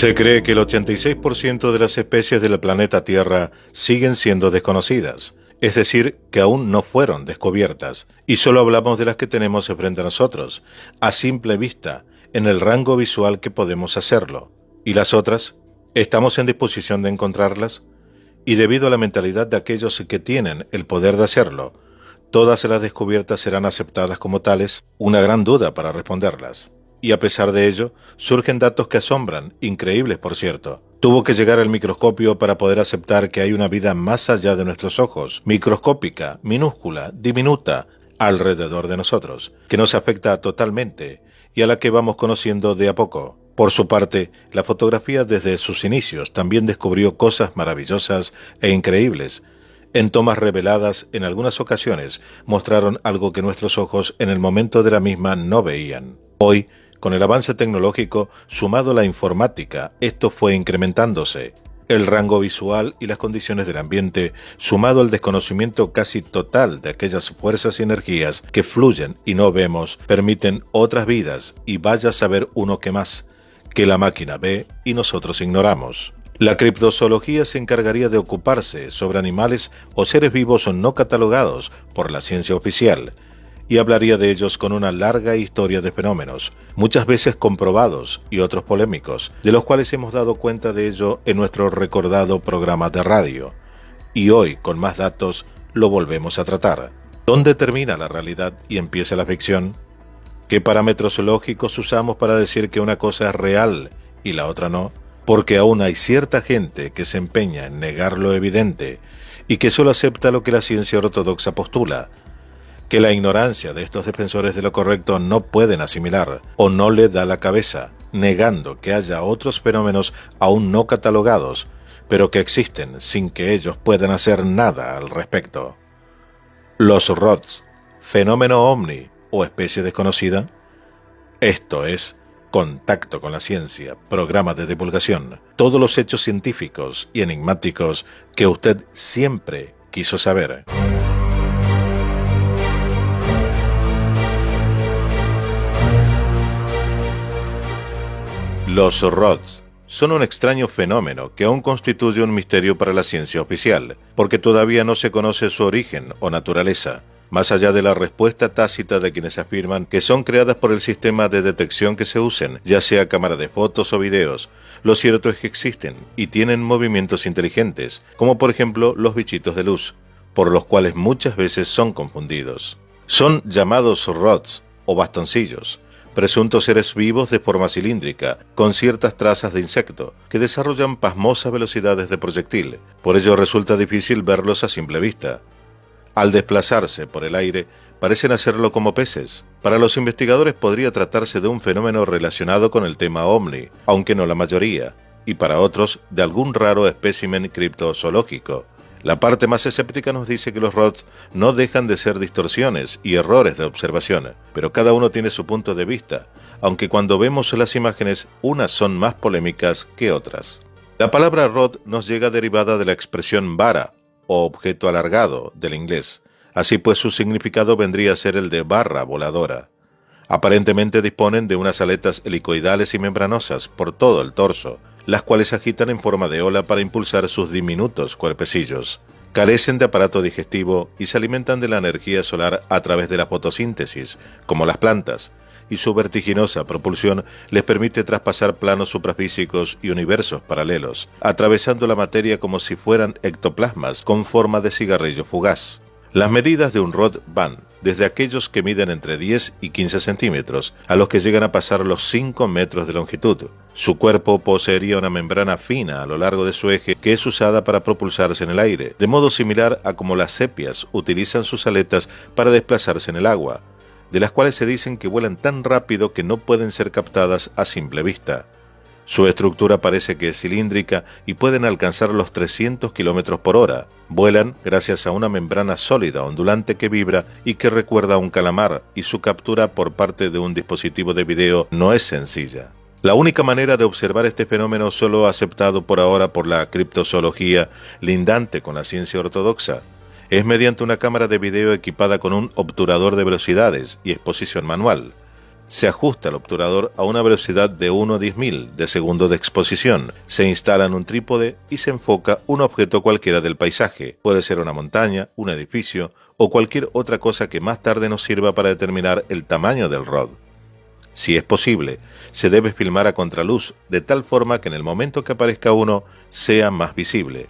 Se cree que el 86% de las especies del planeta Tierra siguen siendo desconocidas, es decir, que aún no fueron descubiertas, y solo hablamos de las que tenemos frente a nosotros, a simple vista, en el rango visual que podemos hacerlo. ¿Y las otras? ¿Estamos en disposición de encontrarlas? Y debido a la mentalidad de aquellos que tienen el poder de hacerlo, ¿todas las descubiertas serán aceptadas como tales? Una gran duda para responderlas. Y a pesar de ello, surgen datos que asombran, increíbles por cierto. Tuvo que llegar el microscopio para poder aceptar que hay una vida más allá de nuestros ojos, microscópica, minúscula, diminuta, alrededor de nosotros, que nos afecta totalmente y a la que vamos conociendo de a poco. Por su parte, la fotografía desde sus inicios también descubrió cosas maravillosas e increíbles. En tomas reveladas, en algunas ocasiones, mostraron algo que nuestros ojos en el momento de la misma no veían. Hoy, con el avance tecnológico, sumado a la informática, esto fue incrementándose. El rango visual y las condiciones del ambiente, sumado al desconocimiento casi total de aquellas fuerzas y energías que fluyen y no vemos, permiten otras vidas y vaya a saber uno qué más, que la máquina ve y nosotros ignoramos. La criptozoología se encargaría de ocuparse sobre animales o seres vivos no catalogados por la ciencia oficial, y hablaría de ellos con una larga historia de fenómenos, muchas veces comprobados y otros polémicos, de los cuales hemos dado cuenta de ello en nuestro recordado programa de radio. Y hoy, con más datos, lo volvemos a tratar. ¿Dónde termina la realidad y empieza la ficción? ¿Qué parámetros lógicos usamos para decir que una cosa es real y la otra no? Porque aún hay cierta gente que se empeña en negar lo evidente y que solo acepta lo que la ciencia ortodoxa postula, que la ignorancia de estos defensores de lo correcto no pueden asimilar o no le da la cabeza, negando que haya otros fenómenos aún no catalogados, pero que existen sin que ellos puedan hacer nada al respecto. Los ROTS, fenómeno ovni o especie desconocida. Esto es Contacto con la Ciencia, programa de divulgación. Todos los hechos científicos y enigmáticos que usted siempre quiso saber. Los ROTS son un extraño fenómeno que aún constituye un misterio para la ciencia oficial, porque todavía no se conoce su origen o naturaleza, más allá de la respuesta tácita de quienes afirman que son creadas por el sistema de detección que se usen, ya sea cámara de fotos o videos. Lo cierto es que existen y tienen movimientos inteligentes, como por ejemplo los bichitos de luz, por los cuales muchas veces son confundidos. Son llamados ROTS o bastoncillos, presuntos seres vivos de forma cilíndrica, con ciertas trazas de insecto, que desarrollan pasmosas velocidades de proyectil. Por ello resulta difícil verlos a simple vista. Al desplazarse por el aire, parecen hacerlo como peces. Para los investigadores podría tratarse de un fenómeno relacionado con el tema ovni, aunque no la mayoría, y para otros de algún raro espécimen criptozoológico. La parte más escéptica nos dice que los ROTS no dejan de ser distorsiones y errores de observación, pero cada uno tiene su punto de vista, aunque cuando vemos las imágenes, unas son más polémicas que otras. La palabra ROT nos llega derivada de la expresión vara, o objeto alargado, del inglés. Así pues, su significado vendría a ser el de barra voladora. Aparentemente disponen de unas aletas helicoidales y membranosas por todo el torso, las cuales agitan en forma de ola para impulsar sus diminutos cuerpecillos. Carecen de aparato digestivo y se alimentan de la energía solar a través de la fotosíntesis, como las plantas, y su vertiginosa propulsión les permite traspasar planos suprafísicos y universos paralelos, atravesando la materia como si fueran ectoplasmas con forma de cigarrillo fugaz. Las medidas de un ROT van desde aquellos que miden entre 10 y 15 centímetros a los que llegan a pasar los 5 metros de longitud. Su cuerpo poseería una membrana fina a lo largo de su eje que es usada para propulsarse en el aire, de modo similar a como las sepias utilizan sus aletas para desplazarse en el agua, de las cuales se dicen que vuelan tan rápido que no pueden ser captadas a simple vista. Su estructura parece que es cilíndrica y pueden alcanzar los 300 km por hora. Vuelan gracias a una membrana sólida ondulante que vibra y que recuerda a un calamar, y su captura por parte de un dispositivo de video no es sencilla. La única manera de observar este fenómeno, solo aceptado por ahora por la criptozoología, lindante con la ciencia ortodoxa, es mediante una cámara de video equipada con un obturador de velocidades y exposición manual. Se ajusta el obturador a una velocidad de 1/10.000 de segundo de exposición, se instala en un trípode y se enfoca un objeto cualquiera del paisaje. Puede ser una montaña, un edificio o cualquier otra cosa que más tarde nos sirva para determinar el tamaño del rod. Si es posible, se debe filmar a contraluz, de tal forma que en el momento que aparezca uno sea más visible.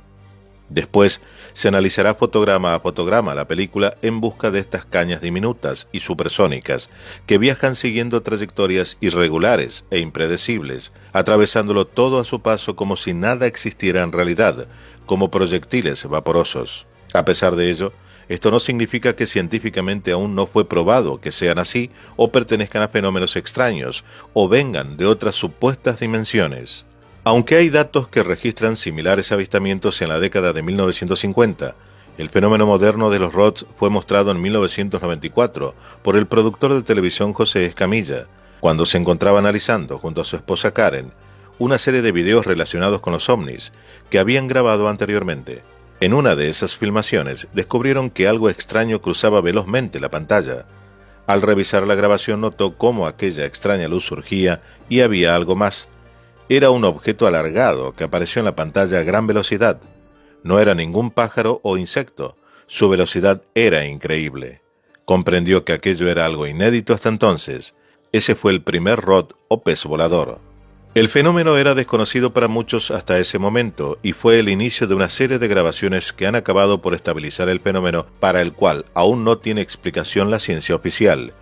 Después, se analizará fotograma a fotograma la película en busca de estas cañas diminutas y supersónicas que viajan siguiendo trayectorias irregulares e impredecibles, atravesándolo todo a su paso como si nada existiera en realidad, como proyectiles vaporosos. A pesar de ello, esto no significa que científicamente aún no fue probado que sean así o pertenezcan a fenómenos extraños o vengan de otras supuestas dimensiones. Aunque hay datos que registran similares avistamientos en la década de 1950, el fenómeno moderno de los rods fue mostrado en 1994 por el productor de televisión José Escamilla, cuando se encontraba analizando, junto a su esposa Karen, una serie de videos relacionados con los ovnis que habían grabado anteriormente. En una de esas filmaciones descubrieron que algo extraño cruzaba velozmente la pantalla. Al revisar la grabación notó cómo aquella extraña luz surgía y había algo más. Era un objeto alargado que apareció en la pantalla a gran velocidad. No era ningún pájaro o insecto. Su velocidad era increíble. Comprendió que aquello era algo inédito hasta entonces. Ese fue el primer rod o pez volador. El fenómeno era desconocido para muchos hasta ese momento y fue el inicio de una serie de grabaciones que han acabado por estabilizar el fenómeno, para el cual aún no tiene explicación la ciencia oficial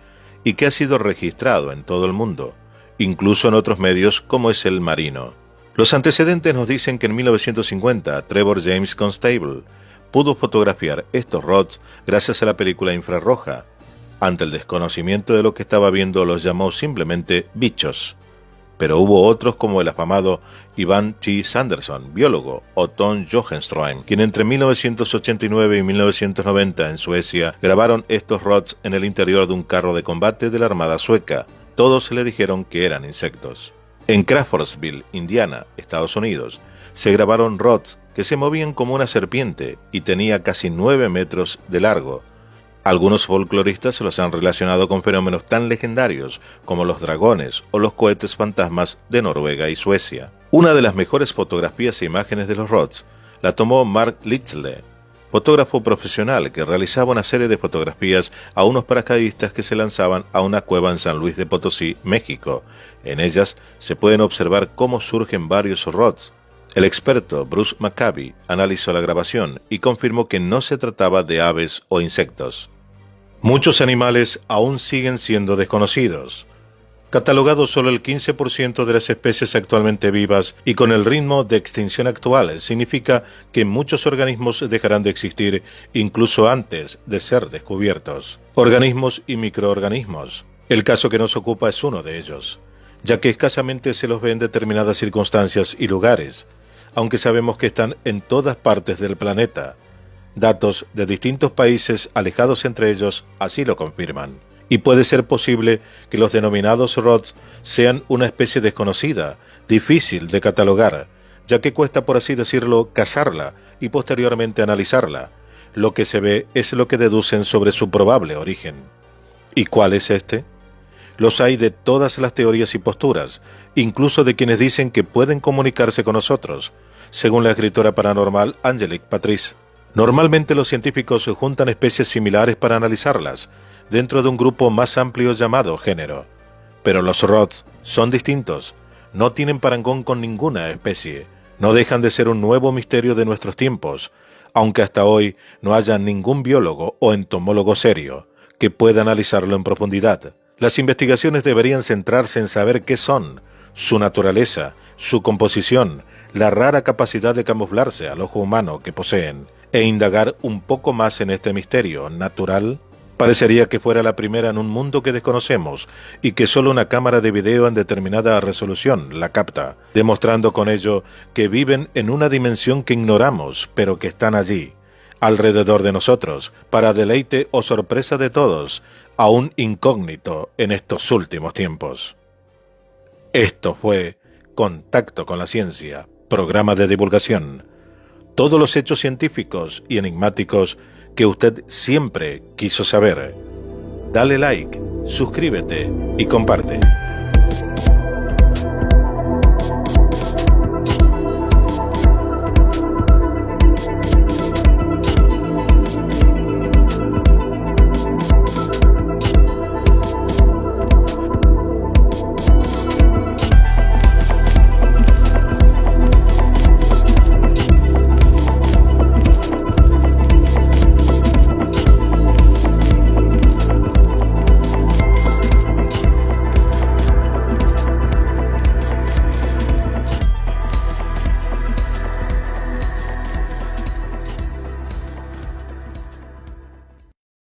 y que ha sido registrado en todo el mundo, incluso en otros medios como es el Marino. Los antecedentes nos dicen que en 1950 Trevor James Constable pudo fotografiar estos rods gracias a la película infrarroja. Ante el desconocimiento de lo que estaba viendo los llamó simplemente bichos. Pero hubo otros como el afamado Ivan T. Sanderson, biólogo, o Tom Johanström, quien entre 1989 y 1990 en Suecia grabaron estos rods en el interior de un carro de combate de la Armada sueca. Todos le dijeron que eran insectos. En Crawfordsville, Indiana, Estados Unidos, se grabaron rods que se movían como una serpiente y tenía casi 9 metros de largo. Algunos folcloristas los han relacionado con fenómenos tan legendarios como los dragones o los cohetes fantasmas de Noruega y Suecia. Una de las mejores fotografías e imágenes de los rods la tomó Mark Little, fotógrafo profesional que realizaba una serie de fotografías a unos paracaidistas que se lanzaban a una cueva en San Luis de Potosí, México. En ellas se pueden observar cómo surgen varios rods. El experto Bruce McCabe analizó la grabación y confirmó que no se trataba de aves o insectos. Muchos animales aún siguen siendo desconocidos. Catalogado solo el 15% de las especies actualmente vivas y con el ritmo de extinción actual, significa que muchos organismos dejarán de existir incluso antes de ser descubiertos. Organismos y microorganismos. El caso que nos ocupa es uno de ellos, ya que escasamente se los ve en determinadas circunstancias y lugares, aunque sabemos que están en todas partes del planeta. Datos de distintos países alejados entre ellos así lo confirman. Y puede ser posible que los denominados rods sean una especie desconocida, difícil de catalogar, ya que cuesta, por así decirlo, cazarla y posteriormente analizarla. Lo que se ve es lo que deducen sobre su probable origen. ¿Y cuál es este? Los hay de todas las teorías y posturas, incluso de quienes dicen que pueden comunicarse con nosotros, según la escritora paranormal Angelique Patrice. Normalmente los científicos juntan especies similares para analizarlas, dentro de un grupo más amplio llamado género. Pero los rods son distintos, no tienen parangón con ninguna especie, no dejan de ser un nuevo misterio de nuestros tiempos, aunque hasta hoy no haya ningún biólogo o entomólogo serio que pueda analizarlo en profundidad. Las investigaciones deberían centrarse en saber qué son, su naturaleza, su composición, la rara capacidad de camuflarse al ojo humano que poseen, e indagar un poco más en este misterio natural. Parecería que fuera la primera en un mundo que desconocemos y que solo una cámara de video en determinada resolución la capta, demostrando con ello que viven en una dimensión que ignoramos, pero que están allí, alrededor de nosotros, para deleite o sorpresa de todos, aún incógnito en estos últimos tiempos. Esto fue Contacto con la Ciencia, programa de divulgación. Todos los hechos científicos y enigmáticos que usted siempre quiso saber. Dale like, suscríbete y comparte.